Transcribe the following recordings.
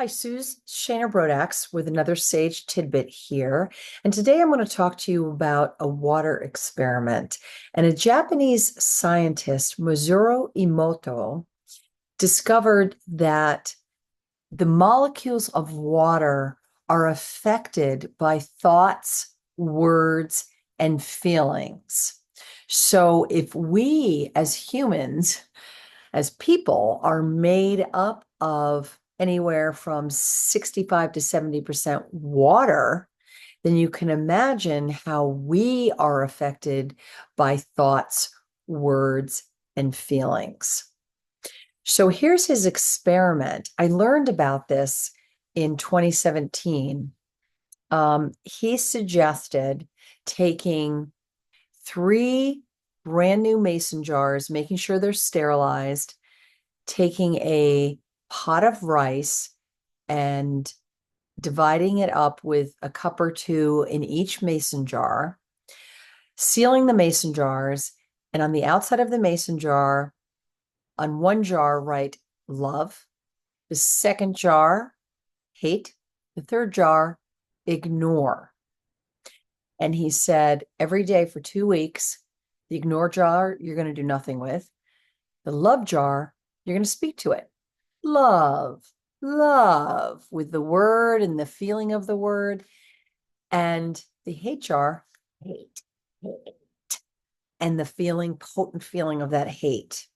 Hi, Suze Shaner Brodax with another Sage Tidbit here. And today I'm going to talk to you about a water experiment. And a Japanese scientist, Masaru Emoto, discovered that the molecules of water are affected by thoughts, words, and feelings. So if we as humans, as people, are made up of anywhere from 65 to 70% water, then you can imagine how we are affected by thoughts, words, and feelings. So here's his experiment. I learned about this in 2017. He suggested taking 3 brand new mason jars, making sure they're sterilized, taking a pot of rice and dividing it up with a cup or two in each mason jar, sealing the mason jars, and on the outside of the mason jar, on one jar, write love, the second jar, hate, the third jar, ignore. And he said every day for 2 weeks, the ignore jar, you're going to do nothing with. The love jar, you're going to speak to it. Love, love, with the word and the feeling of the word. And the hate jar, hate, hate, and the feeling, potent feeling of that hate.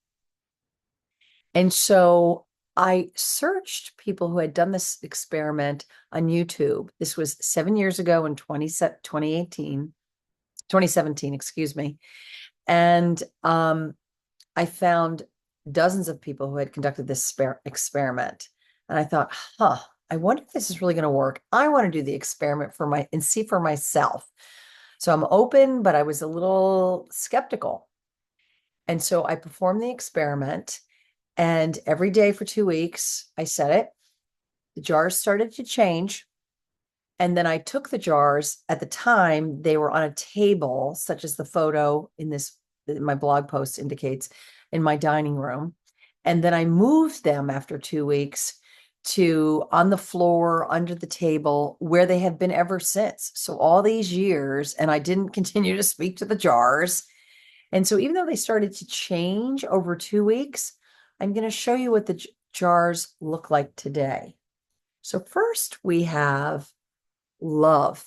And so I searched people who had done this experiment on YouTube. This was 7 years ago in 2017, excuse me. And I found dozens of people who had conducted this experiment. And I thought, I wonder if this is really going to work. I want to do the experiment and see for myself. So I'm open, but I was a little skeptical. And so I performed the experiment, and every day for 2 weeks, I said it. The jars started to change. And then I took the jars. At the time, they were on a table, such as the photo in my blog post indicates, in my dining room. And then I moved them after 2 weeks to on the floor, under the table, where they have been ever since. So all these years, and I didn't continue to speak to the jars. And so even though they started to change over 2 weeks, I'm going to show you what the jars look like today. So first we have love.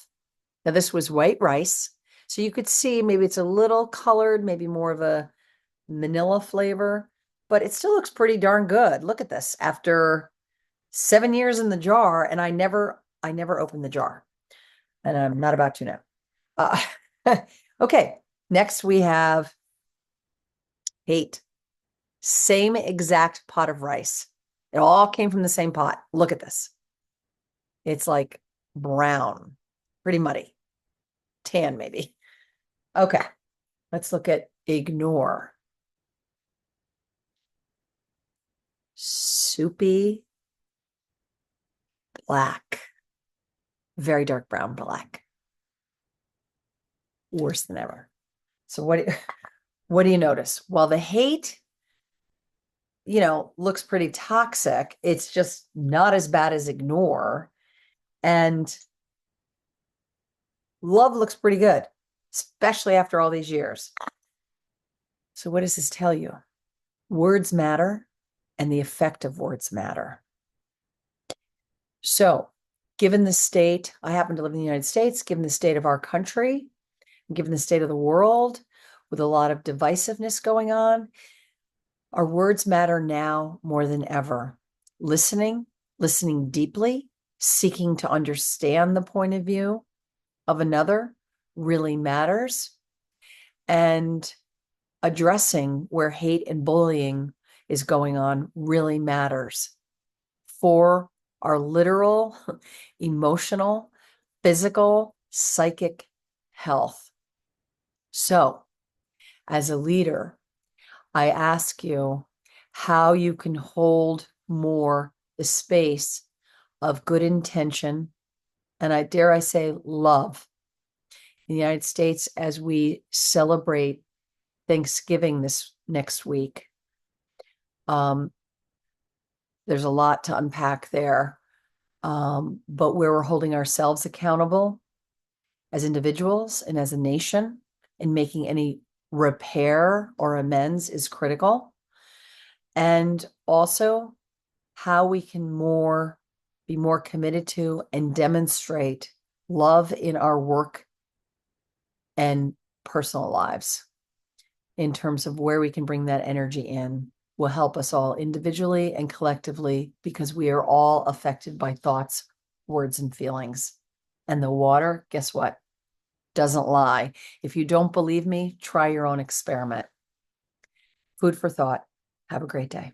Now this was white rice. So you could see maybe it's a little colored, maybe more of a vanilla flavor, but it still looks pretty darn good. Look at this after 7 years in the jar, and I never opened the jar, and I'm not about to now. Okay, next we have hate. Same exact pot of rice. It all came from the same pot. Look at this. It's like brown, pretty muddy, tan maybe. Okay, let's look at ignore. Soupy black, very dark brown black. Worse than ever. So what do you notice? Well, the hate, looks pretty toxic. It's just not as bad as ignore. And love looks pretty good, especially after all these years. So what does this tell you? Words matter, and the effect of words matter. So given the state, I happen to live in the United States, given the state of our country, given the state of the world, with a lot of divisiveness going on, our words matter now more than ever. Listening deeply, seeking to understand the point of view of another really matters. And addressing where hate and bullying is going on really matters for our literal, emotional, physical, psychic health. So, as a leader, I ask you how you can hold more the space of good intention, and I dare I say love. In the United States, as we celebrate Thanksgiving this next week, there's a lot to unpack there. but where we're holding ourselves accountable as individuals and as a nation, and making any repair or amends is critical. And also how we can be more committed to and demonstrate love in our work and personal lives, in terms of where we can bring that energy in, will help us all individually and collectively, because we are all affected by thoughts, words, and feelings. And the water, guess what? Doesn't lie. If you don't believe me, try your own experiment. Food for thought. Have a great day.